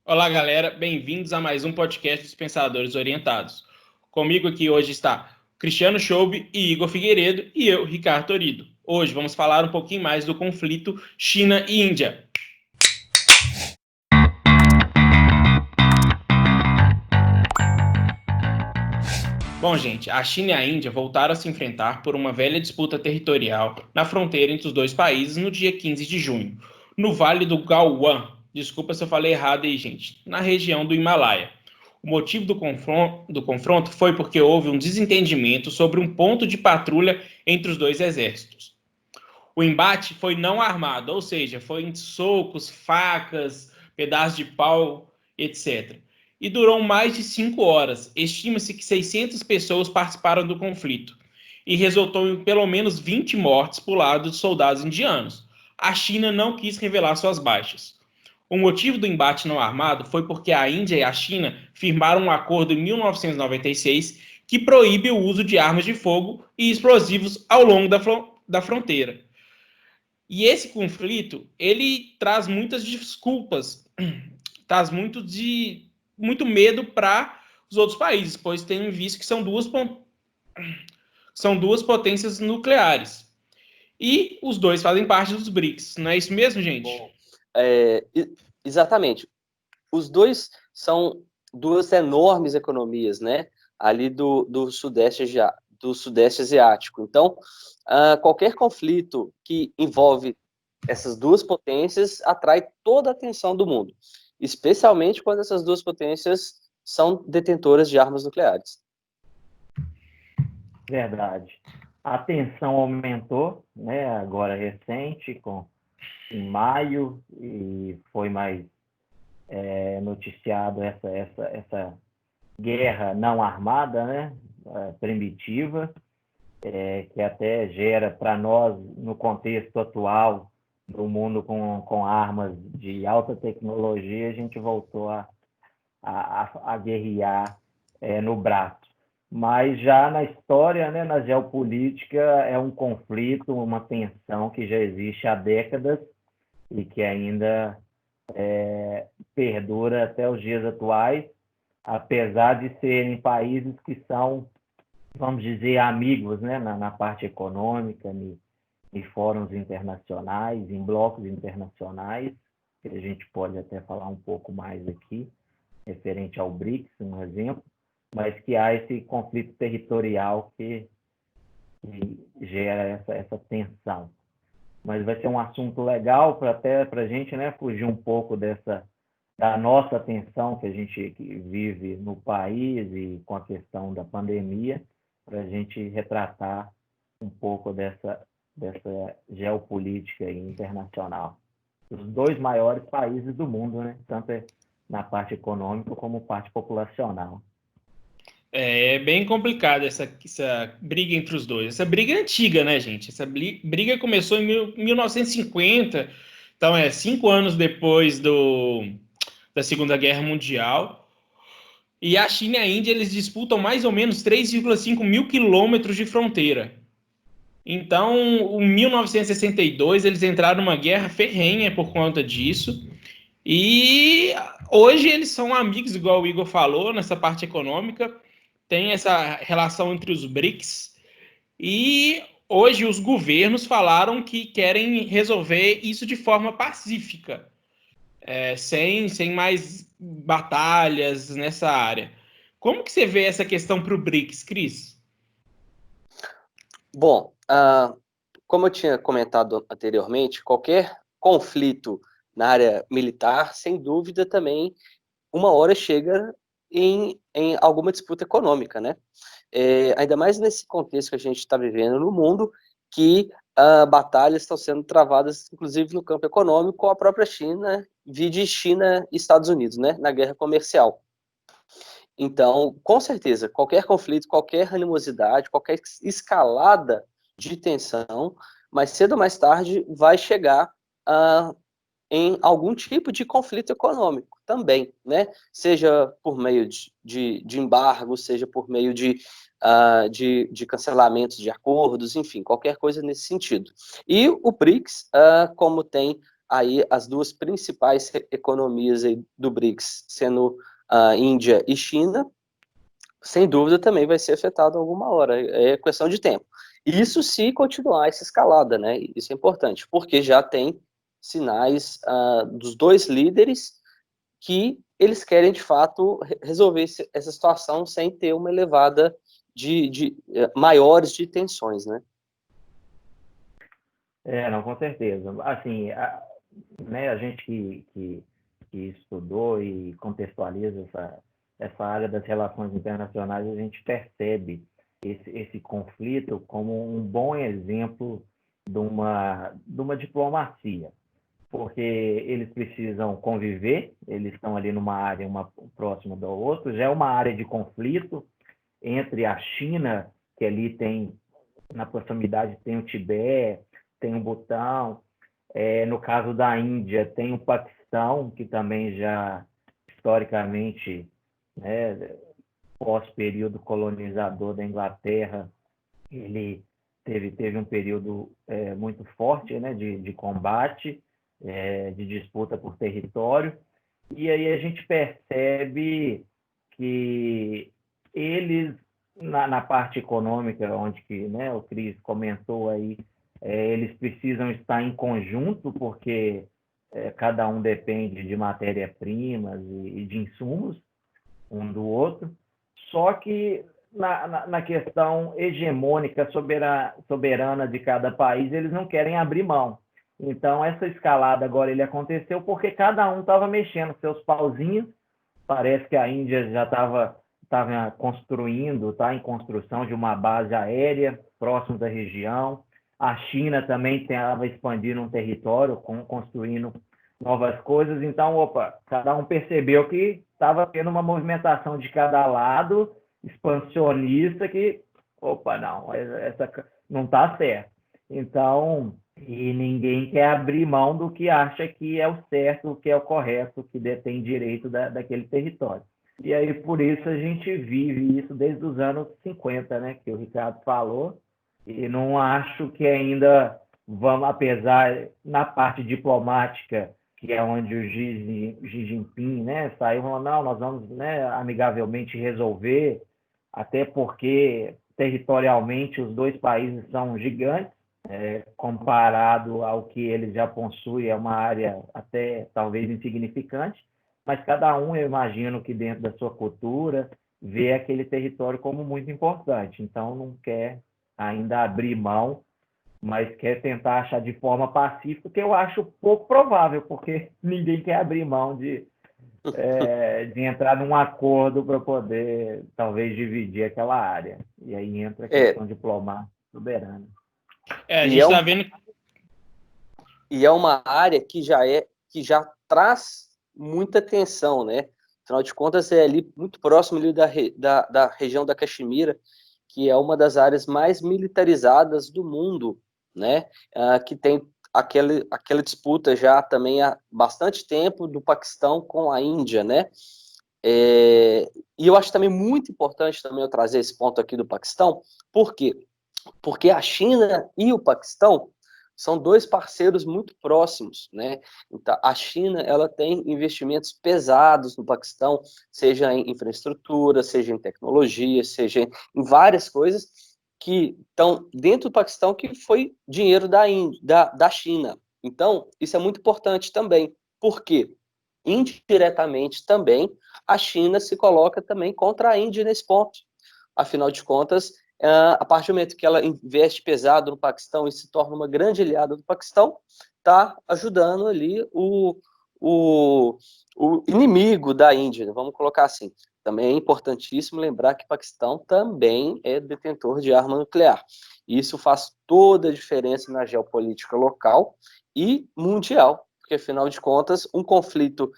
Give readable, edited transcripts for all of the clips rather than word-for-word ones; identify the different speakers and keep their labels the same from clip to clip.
Speaker 1: Olá, galera. Bem-vindos a mais um podcast dos Pensadores Orientados. Comigo aqui hoje está Cristiano Choube e Igor Figueiredo e eu, Ricardo Torido. Hoje vamos falar um pouquinho mais do conflito China e Índia. Bom, gente, a China e a Índia voltaram a se enfrentar por uma velha disputa territorial na fronteira entre os dois países no dia 15 de junho, no Vale do Galwan. Desculpa se eu falei errado aí, gente, na região do Himalaia. O motivo do confronto foi porque houve um desentendimento sobre um ponto de patrulha entre os dois exércitos. O embate foi não armado, ou seja, foi em socos, facas, pedaços de pau, etc. E durou mais de 5 horas. Estima-se que 600 pessoas participaram do conflito e resultou em pelo menos 20 mortes por lado de soldados indianos. A China não quis revelar suas baixas. O motivo do embate não armado foi porque a Índia e a China firmaram um acordo em 1996 que proíbe o uso de armas de fogo e explosivos ao longo da fronteira. E esse conflito, ele traz muitas desculpas, traz muito medo para os outros países, pois tem visto que são duas potências nucleares. E os dois fazem parte dos BRICS, não é isso mesmo, gente?
Speaker 2: Bom, é, exatamente. Os dois são duas enormes economias, né? Ali do Sudeste Asiático. Então, qualquer conflito que envolve essas duas potências atrai toda a atenção do mundo, especialmente quando essas duas potências são detentoras de armas nucleares.
Speaker 3: Verdade. A tensão aumentou, né, agora recente, em maio, e foi mais noticiado essa guerra não armada, né, primitiva, que até gera para nós, no contexto atual, do mundo com armas de alta tecnologia, a gente voltou a guerrear no braço. Mas já na história, né, na geopolítica, é um conflito, uma tensão que já existe há décadas e que ainda perdura até os dias atuais, apesar de serem países que são, vamos dizer, amigos, né, na parte econômica, em fóruns internacionais, em blocos internacionais, que a gente pode até falar um pouco mais aqui, referente ao BRICS, um exemplo, mas que há esse conflito territorial que gera essa tensão. Mas vai ser um assunto legal até para a gente, né, fugir um pouco da nossa tensão que a gente vive no país e com a questão da pandemia, para a gente retratar um pouco dessa geopolítica internacional. Os dois maiores países do mundo, né, tanto na parte econômica como parte populacional.
Speaker 1: É bem complicado essa briga entre os dois. Essa briga é antiga, né, gente? Essa briga começou em 1950, então 5 anos depois da Segunda Guerra Mundial. E a China e a Índia, eles disputam mais ou menos 3,5 mil quilômetros de fronteira. Então, em 1962, eles entraram numa guerra ferrenha por conta disso. E hoje eles são amigos, igual o Igor falou, nessa parte econômica. Tem essa relação entre os BRICS. E hoje os governos falaram que querem resolver isso de forma pacífica, sem mais batalhas nessa área. Como que você vê essa questão para o BRICS, Cris?
Speaker 2: Bom, como eu tinha comentado anteriormente, qualquer conflito na área militar, sem dúvida, também uma hora chega em alguma disputa econômica, né? Ainda mais nesse contexto que a gente está vivendo no mundo, que batalhas estão sendo travadas, inclusive no campo econômico, com a própria China, vide China e Estados Unidos, né? Na guerra comercial. Então, com certeza, qualquer conflito, qualquer animosidade, qualquer escalada de tensão, mais cedo ou mais tarde, vai chegar em algum tipo de conflito econômico também, né? Seja por meio de embargo, seja por meio de cancelamentos de acordos, enfim, qualquer coisa nesse sentido. E o BRICS, como tem aí as duas principais economias aí do BRICS, sendo a Índia e China, sem dúvida também vai ser afetado alguma hora, é questão de tempo. Isso se continuar essa escalada, né? Isso é importante, porque já tem sinais dos dois líderes que eles querem, de fato, resolver essa situação sem ter uma elevada de maiores de tensões, né?
Speaker 3: Não, com certeza. Assim, né, a gente que estudou e contextualiza essa área das relações internacionais, a gente percebe esse conflito como um bom exemplo de uma diplomacia, porque eles precisam conviver, eles estão ali numa área uma próxima da outra, já é uma área de conflito entre a China, que ali tem, na proximidade, tem o Tibete, tem o Butão, no caso da Índia, tem o Paquistão, que também já, historicamente, né, pós-período colonizador da Inglaterra, ele teve um período muito forte, né, de combate, de disputa por território, e aí a gente percebe que eles, na parte econômica, onde que, né, o Cris comentou aí, eles precisam estar em conjunto, porque cada um depende de matéria-primas e de insumos, um do outro, só que na questão hegemônica, soberana de cada país, eles não querem abrir mão. Então, essa escalada agora ele aconteceu porque cada um estava mexendo seus pauzinhos. Parece que a Índia já estava construindo, está em construção de uma base aérea próximo da região. A China também estava expandindo um território, construindo novas coisas. Então, cada um percebeu que estava tendo uma movimentação de cada lado, expansionista, que, não, essa não está certo. Então, e ninguém quer abrir mão do que acha que é o certo, o que é o correto, que detém direito daquele território. E aí, por isso, a gente vive isso desde os anos 50, né, que o Ricardo falou, e não acho que ainda vamos, apesar, na parte diplomática, que é onde o Xi Jinping, né, saiu falando, não, nós vamos, né, amigavelmente resolver, até porque territorialmente os dois países são gigantes, comparado ao que eles já possuem, é uma área até talvez insignificante, mas cada um, eu imagino que dentro da sua cultura, vê aquele território como muito importante, então não quer ainda abrir mão, mas quer tentar achar de forma pacífica, que eu acho pouco provável, porque ninguém quer abrir mão de entrar num acordo para poder, talvez, dividir aquela área. E aí entra a questão diplomática soberana.
Speaker 1: A gente está vendo...
Speaker 2: E é uma área que já traz muita tensão, né? Afinal de contas, é ali muito próximo ali da região da Caxemira, que é uma das áreas mais militarizadas do mundo, né? Que tem aquela disputa já também há bastante tempo do Paquistão com a Índia, né? E eu acho também muito importante também eu trazer esse ponto aqui do Paquistão, por quê? Porque a China e o Paquistão são dois parceiros muito próximos, né? Então, a China, ela tem investimentos pesados no Paquistão, seja em infraestrutura, seja em tecnologia, seja em várias coisas que estão dentro do Paquistão, que foi dinheiro da China. Então, isso é muito importante também. Por quê? Indiretamente também, a China se coloca também contra a Índia nesse ponto. Afinal de contas, a partir do momento que ela investe pesado no Paquistão e se torna uma grande aliada do Paquistão, está ajudando ali o inimigo da Índia, vamos colocar assim. Também é importantíssimo lembrar que o Paquistão também é detentor de arma nuclear. Isso faz toda a diferença na geopolítica local e mundial, porque, afinal de contas, um conflito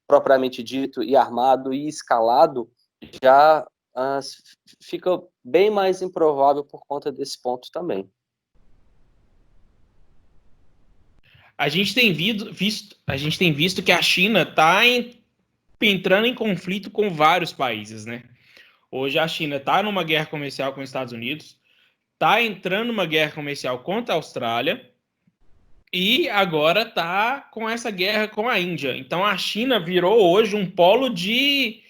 Speaker 2: propriamente dito e armado e escalado já fica bem mais improvável por conta desse ponto também.
Speaker 1: A gente tem visto que a China está entrando em conflito com vários países, né? Hoje a China está numa guerra comercial com os Estados Unidos, está entrando numa guerra comercial contra a Austrália E agora está com essa guerra com a Índia. Então a China virou hoje um polo de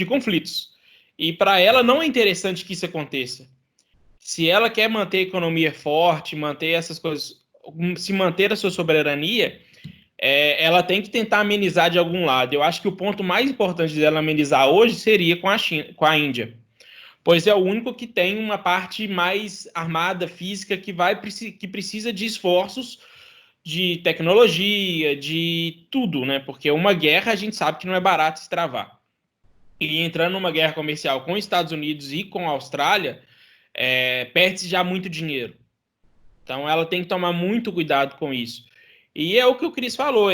Speaker 1: conflitos. E para ela não é interessante que isso aconteça. Se ela quer manter a economia forte, manter essas coisas, se manter a sua soberania, ela tem que tentar amenizar de algum lado. Eu acho que o ponto mais importante dela amenizar hoje seria com a China, com a Índia, pois é o único que tem uma parte mais armada, física, que precisa de esforços de tecnologia, de tudo, né? Porque uma guerra a gente sabe que não é barato se travar. E entrando numa guerra comercial com os Estados Unidos e com a Austrália, perde-se já muito dinheiro. Então ela tem que tomar muito cuidado com isso. E é o que o Cris falou,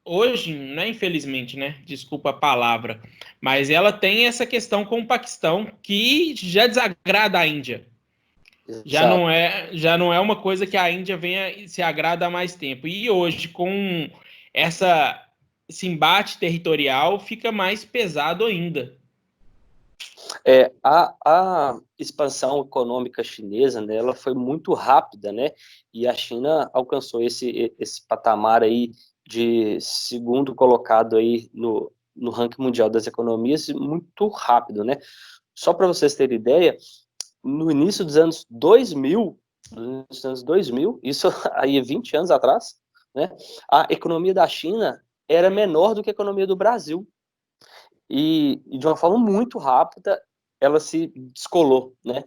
Speaker 1: hoje, não é infelizmente, né? Desculpa a palavra, mas ela tem essa questão com o Paquistão que já desagrada a Índia.
Speaker 2: Exato.
Speaker 1: Já não é uma coisa que a Índia venha se agrada há mais tempo. E hoje, com essa, esse embate territorial, fica mais pesado ainda.
Speaker 2: A expansão econômica chinesa, né, ela foi muito rápida, né? E a China alcançou esse patamar aí de segundo colocado aí no ranking mundial das economias muito rápido, né? Só para vocês terem ideia, no início dos anos 2000, isso aí 20 anos atrás, né? A economia da China era menor do que a economia do Brasil. E de uma forma muito rápida, ela se descolou, né?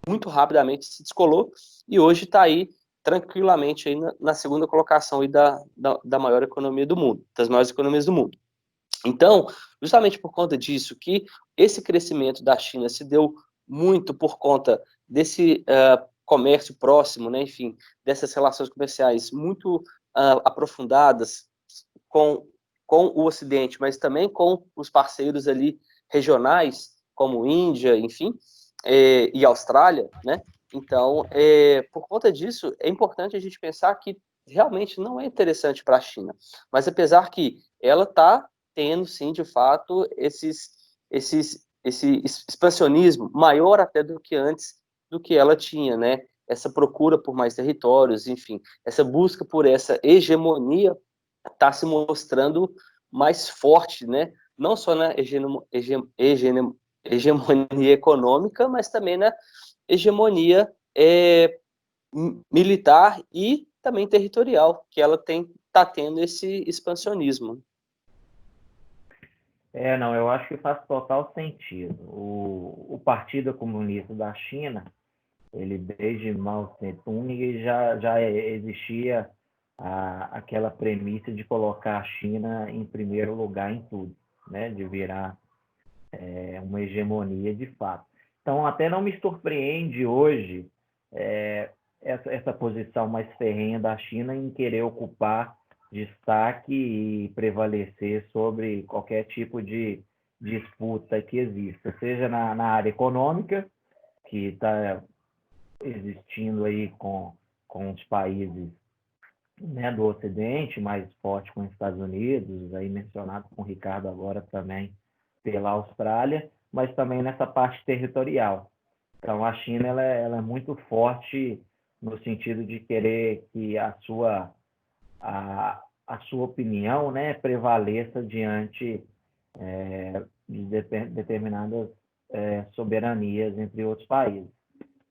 Speaker 2: Muito rapidamente se descolou, e hoje está aí tranquilamente aí na segunda colocação aí da maior economia do mundo, das maiores economias do mundo. Então, justamente por conta disso, que esse crescimento da China se deu muito por conta desse comércio próximo, né? Enfim, dessas relações comerciais muito aprofundadas com, com o Ocidente, mas também com os parceiros ali regionais, como Índia, enfim, e Austrália, né? Então, por conta disso, é importante a gente pensar que realmente não é interessante para a China. Mas apesar que ela está tendo, sim, de fato, esse expansionismo maior até do que antes, do que ela tinha, né? Essa procura por mais territórios, enfim, essa busca por essa hegemonia está se mostrando mais forte, né? Não só na hegemonia econômica, mas também na hegemonia militar e também territorial, que ela está tendo esse expansionismo.
Speaker 3: Não, eu acho que faz total sentido. O Partido Comunista da China, ele desde Mao Tse-tung já existia aquela premissa de colocar a China em primeiro lugar em tudo, né? De virar uma hegemonia de fato. Então, até não me surpreende hoje essa posição mais ferrenha da China em querer ocupar destaque e prevalecer sobre qualquer tipo de disputa que exista, seja na área econômica, que está existindo aí com os países, né, do Ocidente, mais forte com os Estados Unidos, aí mencionado com o Ricardo agora também pela Austrália, mas também nessa parte territorial. Então, a China ela é muito forte no sentido de querer que a sua opinião, né, prevaleça diante de determinadas soberanias entre outros países.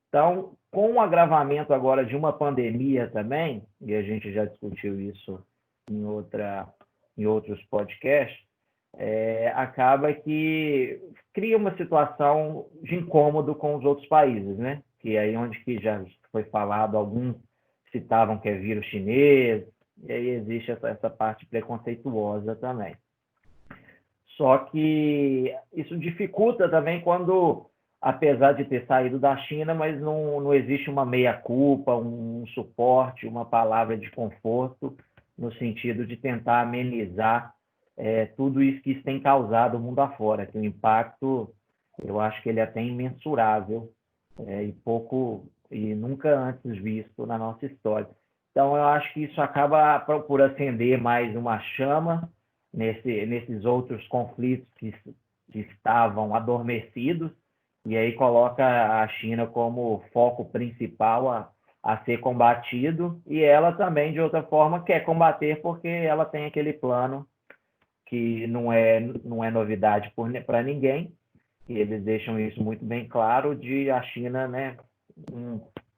Speaker 3: Então, com o agravamento agora de uma pandemia também, e a gente já discutiu isso em outros podcasts, acaba que cria uma situação de incômodo com os outros países, né? Que aí onde que já foi falado, alguns citavam que é vírus chinês, e aí existe essa parte preconceituosa também. Só que isso dificulta também quando, apesar de ter saído da China, mas não existe uma meia-culpa, um suporte, uma palavra de conforto, no sentido de tentar amenizar tudo isso que isso tem causado o mundo afora, que o impacto, eu acho que ele é até imensurável e nunca antes visto na nossa história. Então, eu acho que isso acaba por acender mais uma chama nesses outros conflitos que estavam adormecidos, e aí coloca a China como foco principal a ser combatido, e ela também, de outra forma, quer combater porque ela tem aquele plano que não é novidade para ninguém, e eles deixam isso muito bem claro, de a China, né,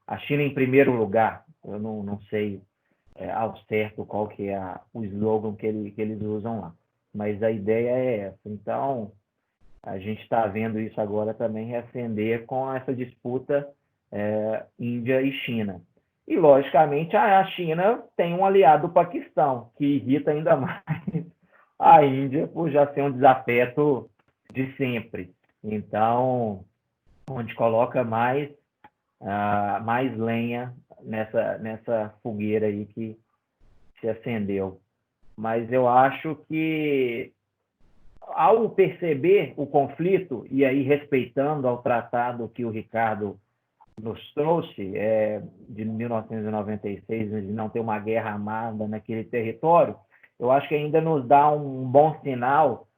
Speaker 3: a China em primeiro lugar. Eu não sei ao certo qual que é o slogan que eles usam lá, mas a ideia é essa. Então, a gente está vendo isso agora também reacender com essa disputa Índia e China. E, logicamente, a China tem um aliado, o Paquistão, que irrita ainda mais a Índia por já ser um desafeto de sempre. Então, onde coloca mais lenha nessa fogueira aí que se acendeu. Mas eu acho que, ao perceber o conflito, e aí respeitando ao tratado que o Ricardo nos trouxe, de 1996, de não ter uma guerra armada naquele território, eu acho que ainda nos dá um bom sinal,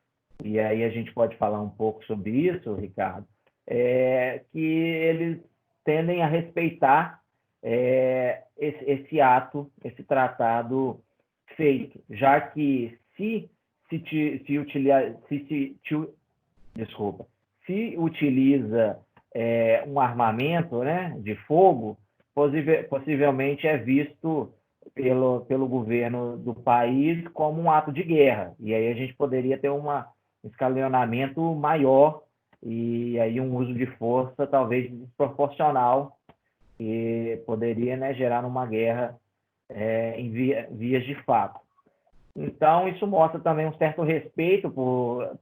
Speaker 3: e aí a gente pode falar um pouco sobre isso, Ricardo, que eles tendem a respeitar esse ato, esse tratado feito, já que se utiliza um armamento, né, de fogo, possivelmente é visto pelo governo do país como um ato de guerra. E aí a gente poderia ter um escalonamento maior e aí um uso de força talvez desproporcional, que poderia, né, gerar uma guerra em vias de fato. Então, isso mostra também um certo respeito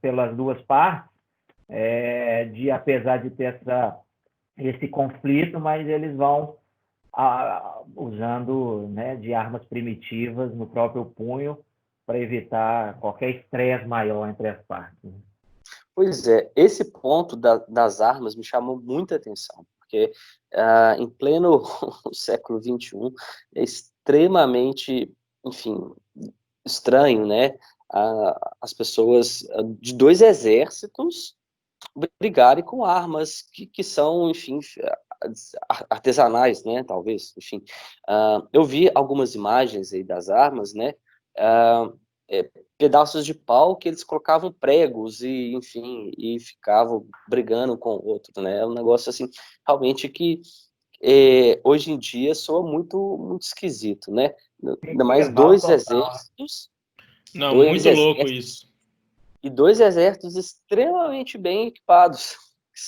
Speaker 3: pelas duas partes, apesar de ter esse conflito, mas eles vão usando, né, de armas primitivas no próprio punho para evitar qualquer estresse maior entre as partes.
Speaker 2: Pois é, esse ponto das armas me chamou muita atenção, porque em pleno século XXI é extremamente, enfim, estranho, né? As pessoas de dois exércitos brigarem com armas que são, enfim, artesanais, né? Talvez, enfim. Eu vi algumas imagens aí das armas, né? Pedaços de pau que eles colocavam pregos e, enfim, e ficavam brigando com o outro, né? É um negócio assim, realmente que hoje em dia soa muito, muito esquisito, né? Ainda mais dois exércitos.
Speaker 1: Não, muito louco isso.
Speaker 2: E dois exércitos extremamente bem equipados, que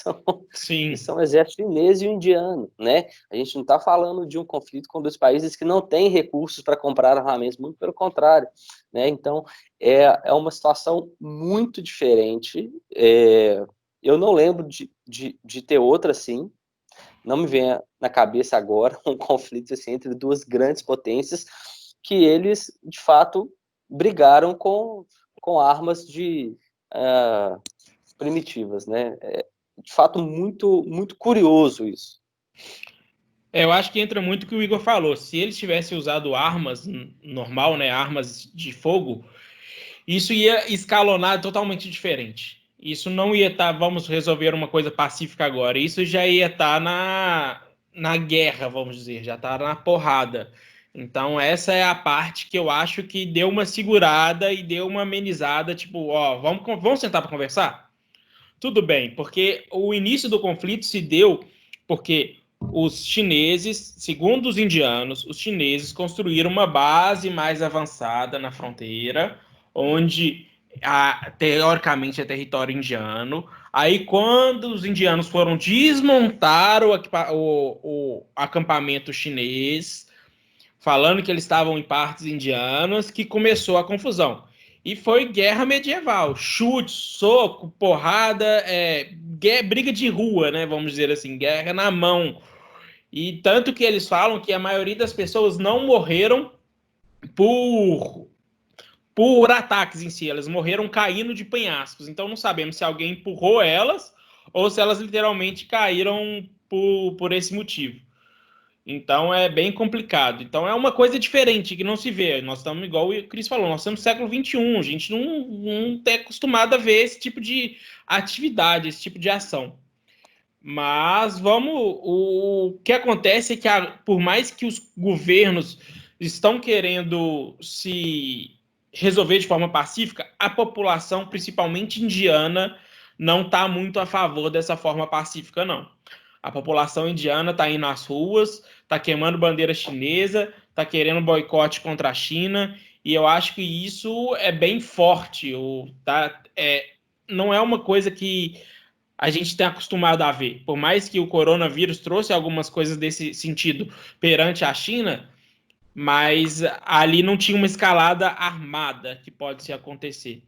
Speaker 2: são o exército chinês e o indiano, né? A gente não está falando de um conflito com dois países que não têm recursos para comprar armamentos, muito pelo contrário, né? Então, é uma situação muito diferente. Eu não lembro de ter outra assim, não me vem na cabeça agora um conflito assim, entre duas grandes potências que eles, de fato, brigaram com armas primitivas, né? De fato, muito, muito curioso isso.
Speaker 1: Eu acho que entra muito o que o Igor falou. Se eles tivessem usado armas normal, né, armas de fogo, isso ia escalonar totalmente diferente. Isso não ia estar, vamos resolver uma coisa pacífica agora. Isso já ia estar na guerra, vamos dizer, já está na porrada. Então essa é a parte que eu acho que deu uma segurada e deu uma amenizada, tipo, ó, vamos sentar para conversar? Tudo bem, porque o início do conflito se deu porque os chineses, segundo os indianos, os chineses construíram uma base mais avançada na fronteira, onde teoricamente é território indiano. Aí, quando os indianos foram desmontar o acampamento chinês, falando que eles estavam em partes indianas, que começou a confusão. E foi guerra medieval, chute, soco, porrada, briga de rua, né? Vamos dizer assim, guerra na mão. E tanto que eles falam que a maioria das pessoas não morreram por ataques em si, elas morreram caindo de penhascos. Então não sabemos se alguém empurrou elas ou se elas literalmente caíram por esse motivo. Então é bem complicado. Então é uma coisa diferente que não se vê. Nós estamos, igual o Cris falou, nós estamos no século XXI. A gente não está acostumado a ver esse tipo de atividade, esse tipo de ação. Mas o que acontece é que, por mais que os governos estão querendo se resolver de forma pacífica, a população, principalmente indiana, não está muito a favor dessa forma pacífica, não. A população indiana está indo às ruas, está queimando bandeira chinesa, está querendo boicote contra a China, e eu acho que isso é bem forte. Não é uma coisa que a gente tem acostumado a ver. Por mais que o coronavírus trouxe algumas coisas desse sentido perante a China, mas ali não tinha uma escalada armada que pode se acontecer.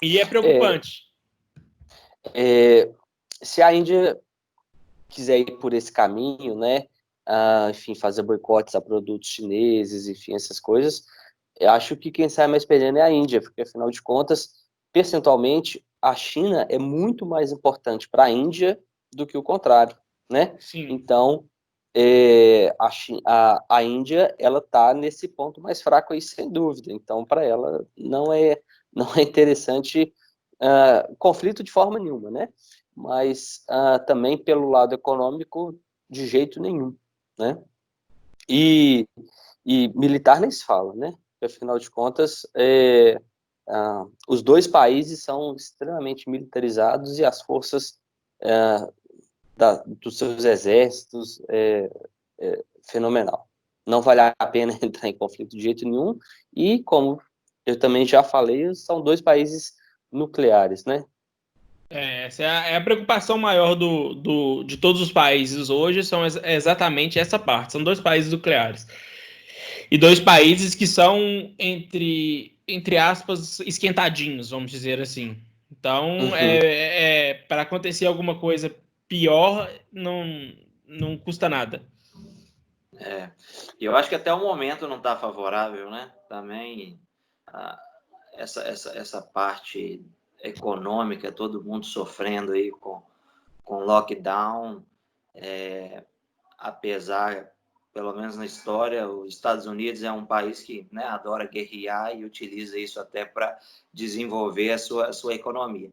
Speaker 1: E é preocupante.
Speaker 2: Se a Índia quiser ir por esse caminho, né, enfim, fazer boicotes a produtos chineses, enfim, essas coisas, eu acho que quem sai mais perdendo é a Índia, porque afinal de contas, percentualmente, a China é muito mais importante para a Índia do que o contrário, né?
Speaker 1: Sim.
Speaker 2: Então, a Índia, ela está nesse ponto mais fraco aí, sem dúvida. Então, para ela, não é interessante conflito de forma nenhuma, né? Mas também pelo lado econômico, de jeito nenhum, né? E militar nem se fala, né? Porque, afinal de contas, os dois países são extremamente militarizados e as forças dos seus exércitos fenomenal. Não vale a pena entrar em conflito de jeito nenhum. E, como eu também já falei, são dois países nucleares, né?
Speaker 1: Essa é a preocupação maior de todos os países hoje, são exatamente essa parte. São dois países nucleares. E dois países que são, entre aspas, esquentadinhos, vamos dizer assim. Então, para acontecer alguma coisa pior, não custa nada.
Speaker 4: E eu acho que até o momento não está favorável, né? Também essa parte econômica, todo mundo sofrendo aí com lockdown, apesar, pelo menos na história, os Estados Unidos é um país que, né, adora guerrear e utiliza isso até para desenvolver a sua economia.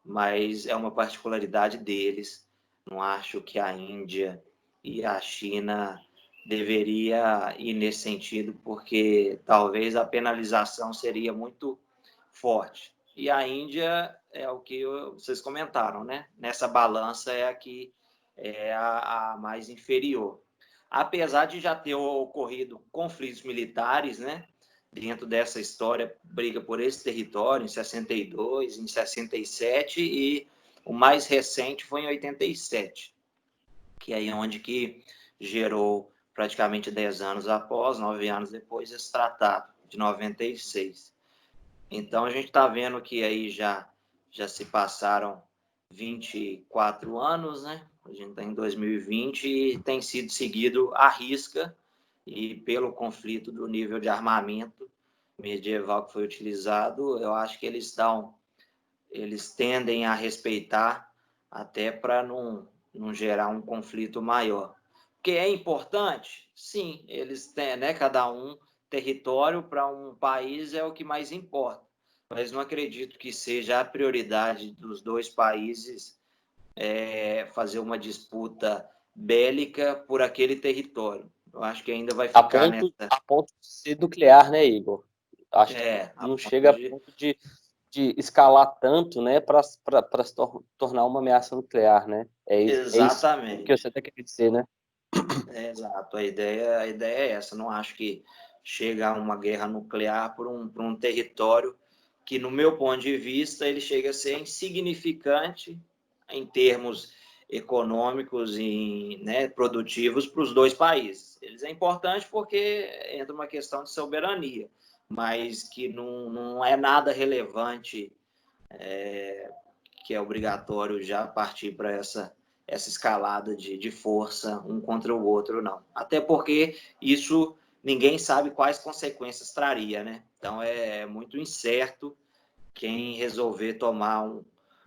Speaker 4: Mas é uma particularidade deles. Não acho que a Índia e a China deveria ir nesse sentido, porque talvez a penalização seria muito forte. E a Índia é o que vocês comentaram, né? Nessa balança é a que é a mais inferior. Apesar de já ter ocorrido conflitos militares, né? Dentro dessa história, briga por esse território em 62, em 67 e o mais recente foi em 87, que é onde que gerou praticamente 10 anos após, 9 anos depois, esse tratado de 96. Então, a gente está vendo que aí já se passaram 24 anos, né? A gente está em 2020 e tem sido seguido à risca e pelo conflito do nível de armamento medieval que foi utilizado, eu acho que eles tendem a respeitar até para não gerar um conflito maior. Porque é importante? Sim, eles têm, né? Cada um território para um país é o que mais importa. Mas não acredito que seja a prioridade dos dois países fazer uma disputa bélica por aquele território. Eu acho que ainda vai ficar
Speaker 2: A ponto de ser nuclear, né, Igor? Acho que não chega a ponto de escalar tanto, né, para se tornar uma ameaça nuclear, né?
Speaker 4: Exatamente.
Speaker 2: É isso que você tem que dizer, né?
Speaker 4: Exato, a ideia é essa. Não acho que chega a uma guerra nuclear por um território que, no meu ponto de vista, ele chega a ser insignificante em termos econômicos e, né, produtivos para os dois países. Eles é importante porque entra uma questão de soberania, mas que não é nada relevante, que é obrigatório já partir para essa escalada de força um contra o outro, não. Até porque isso ninguém sabe quais consequências traria, né? Então é muito incerto quem resolver tomar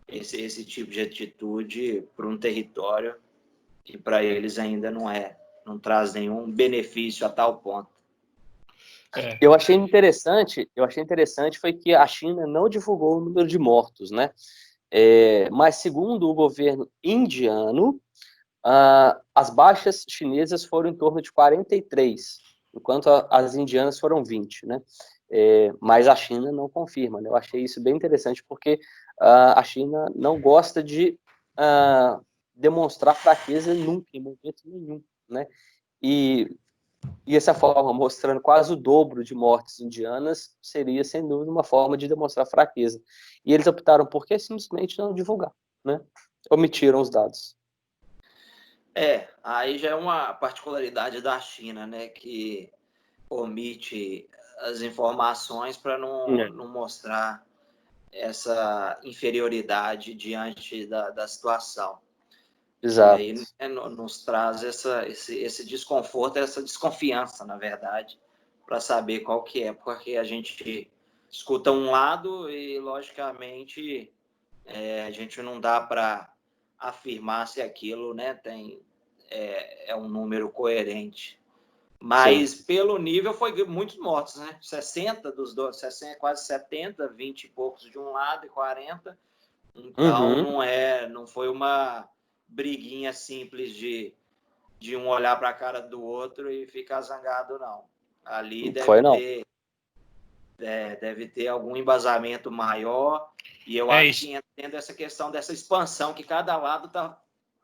Speaker 4: esse tipo de atitude para um território que para eles ainda não traz nenhum benefício a tal ponto.
Speaker 2: Eu achei interessante foi que a China não divulgou o número de mortos, né? Mas, segundo o governo indiano, as baixas chinesas foram em torno de 43, enquanto as indianas foram 20, né? Mas a China não confirma, né? Eu achei isso bem interessante, porque a China não gosta de demonstrar fraqueza nunca, em momento nenhum, né? E essa forma, mostrando quase o dobro de mortes indianas, seria, sem dúvida, uma forma de demonstrar fraqueza. E eles optaram por que simplesmente não divulgar, né? Omitiram os dados.
Speaker 4: Aí já é uma particularidade da China, né, que omite as informações para não mostrar essa inferioridade diante da situação.
Speaker 2: Exato.
Speaker 4: E aí nos traz esse desconforto, essa desconfiança, na verdade, para saber qual que é, porque a gente escuta um lado e, logicamente, a gente não dá para afirmar se aquilo, né, é um número coerente. Mas, sim, pelo nível, foi muitos mortos, né? 60 dos dois, 60, quase 70, 20 e poucos de um lado e 40. Então, não foi uma briguinha simples de um olhar para a cara do outro e ficar zangado, não. Ali deve ter algum embasamento maior, e eu acho que entendo essa questão dessa expansão, que cada lado está,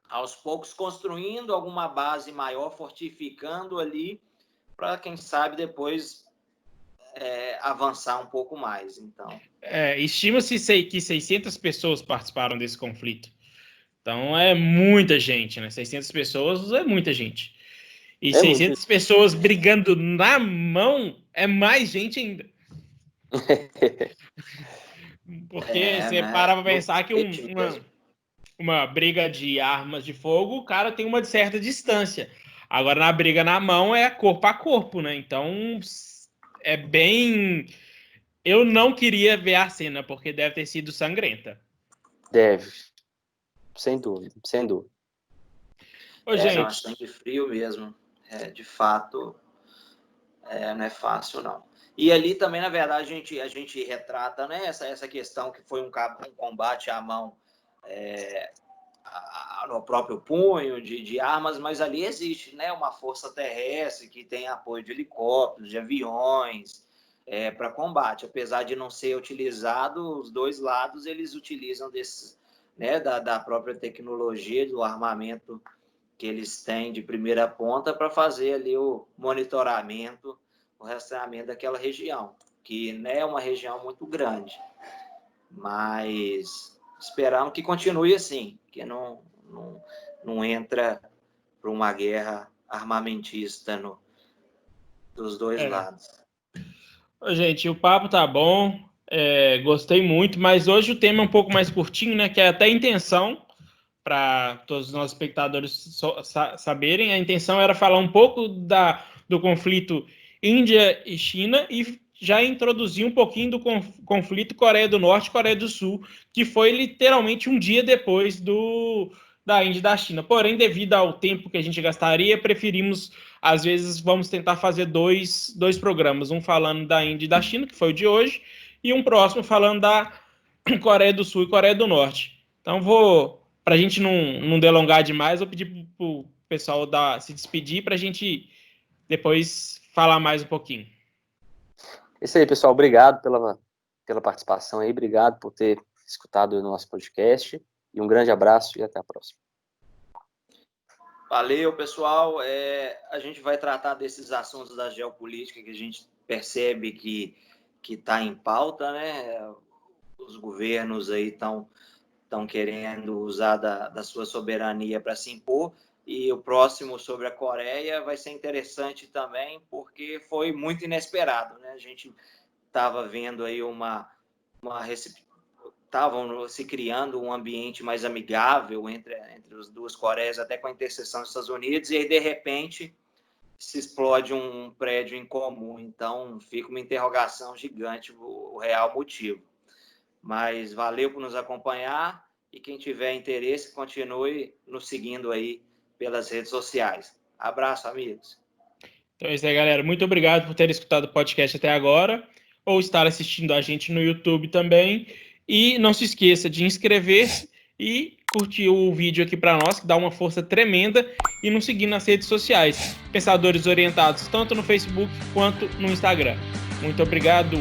Speaker 4: aos poucos, construindo alguma base maior, fortificando ali, para, quem sabe, depois avançar um pouco mais. Então,
Speaker 1: estima-se que 600 pessoas participaram desse conflito. Então é muita gente, né? 600 pessoas é muita gente. E 600 pessoas brigando na mão é mais gente ainda. Porque você para pra pensar que uma briga de armas de fogo, o cara tem uma certa distância. Agora, na briga na mão, é corpo a corpo, né? Então, é bem... Eu não queria ver a cena, porque deve ter sido sangrenta.
Speaker 2: Deve. Sem dúvida, sem dúvida.
Speaker 1: Ô, gente...
Speaker 4: Não, é sangue frio mesmo. De fato, não é fácil, não. E ali também, na verdade, a gente retrata, né, essa questão que foi um combate à mão, no próprio punho de armas, mas ali existe, né, uma força terrestre que tem apoio de helicópteros, de aviões, para combate. Apesar de não ser utilizado, os dois lados eles utilizam da própria tecnologia, do armamento que eles têm de primeira ponta para fazer ali o monitoramento, o rastreamento daquela região, que, né, é uma região muito grande. Mas esperamos que continue assim, que não entra para uma guerra armamentista dos dois lados.
Speaker 1: Gente, o papo tá bom, gostei muito, mas hoje o tema é um pouco mais curtinho, né? Que é até a intenção, para todos os nossos espectadores saberem, a intenção era falar um pouco do conflito Índia e China e já introduzir um pouquinho do conflito Coreia do Norte e Coreia do Sul, que foi literalmente um dia depois da Índia e da China. Porém, devido ao tempo que a gente gastaria, preferimos, às vezes, vamos tentar fazer dois programas, um falando da Índia e da China, que foi o de hoje, e um próximo falando da Coreia do Sul e Coreia do Norte. Então, para a gente não delongar demais, vou pedir para o pessoal se despedir para a gente depois falar mais um pouquinho.
Speaker 2: Isso aí, pessoal. Obrigado pela participação aí. Obrigado por ter escutado o nosso podcast. E um grande abraço e até a próxima.
Speaker 4: Valeu, pessoal. A gente vai tratar desses assuntos da geopolítica que a gente percebe que está em pauta, né? Os governos aí estão querendo usar da sua soberania para se impor. E o próximo sobre a Coreia vai ser interessante também, porque foi muito inesperado, né? A gente estava vendo aí estavam se criando um ambiente mais amigável entre as duas Coreias, até com a intercessão dos Estados Unidos, e aí, de repente, se explode um prédio em comum. Então, fica uma interrogação gigante o real motivo. Mas valeu por nos acompanhar, e quem tiver interesse, continue nos seguindo aí pelas redes sociais. Abraço, amigos.
Speaker 1: Então é isso aí, galera. Muito obrigado por ter escutado o podcast até agora, ou estar assistindo a gente no YouTube também. E não se esqueça de inscrever-se e curtir o vídeo aqui para nós, que dá uma força tremenda, e nos seguir nas redes sociais. Pensadores Orientados, tanto no Facebook quanto no Instagram. Muito obrigado!